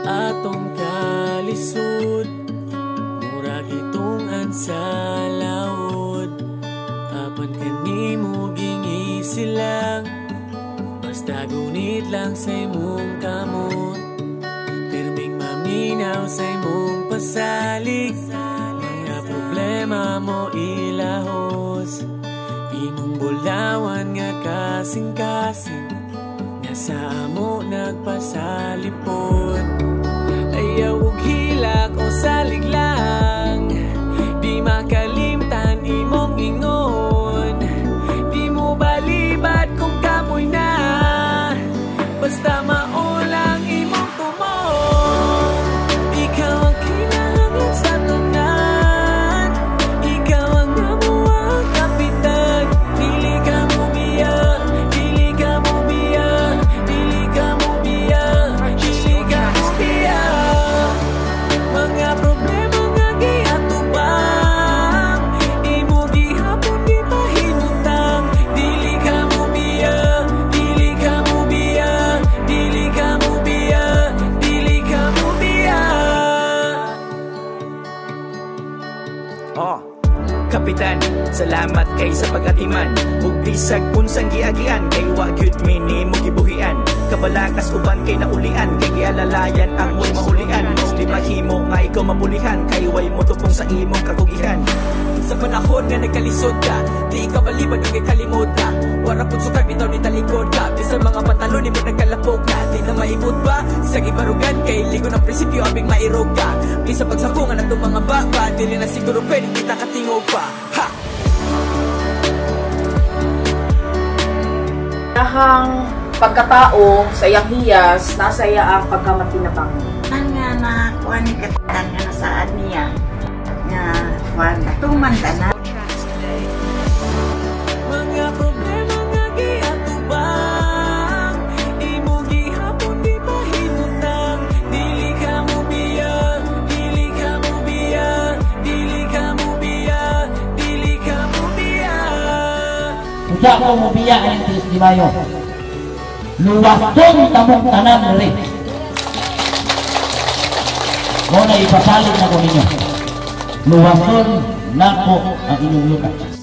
atong kalisod, murag itong ansalawod. Apan kanimo gingi silang, basta gunit lang sa imong kamot. Pirming maminaw sa imong pasalig, mga problema mo ilahos. Imong bulawan nga kasing-kasing, nga sa amo nagpasalipod. Ayaw og hilak o salig lang, di makalimtan imong ingon. Di mo balibad kung kamoy na, basta maulang imong tumon. Ikaw ang kinahanglan sa tanan, ikaw ang namuang kapitan. Dili ka mo biya, dili ka mo biya, dili ka mo biya, dili ka mo biya. Mga problema nga giatubang, imo gihapon di mahimutang. Dili ka mo biya, dili ka mo biya, dili ka mo biya, dili ka mo biya. Kapitan, salamat kay sa pag-atiman. Ug bisag unsang giagian, kay wa gyud minimo gibuhian. Kabalakas uban kay naulian, kay gialalayan ang mo'y mahulian. Di mahimo nga ikaw mapulihan, kay way mo tupong sa imong kakugihan. Sa panahon nga nagkalisod ka, di ka balibad o kay kalimod ka. Wara pud sukar bitaw ni talikod ka, bisan mga pantalon ni mo nagkalapog ka. Di na maibot ba sa gibarugan, kay ligo ng prinsipyo abing mairog ka. Bisa pagsampungan atong mga baba, dili na siguro pwede kita katingog pa. Ha! Nahang pagkatao sa iyang hiyas, nasa iya ang pagkamatinapang. Ang nga na kuha ni Katitan nga nasaan niya nga kuha na tumanda na. Mga problema nga giatubang, imo gihapon di mahimutang. Dili ka mo biya, dili ka mo biya, dili ka mo biya, dili ka mo biya. Usa ko mo biya ang 3 de Mayo. Luwas doon tamong tanan rin. Muna ipasalit na ko ninyo. Luwas doon na po ang inyong lukas.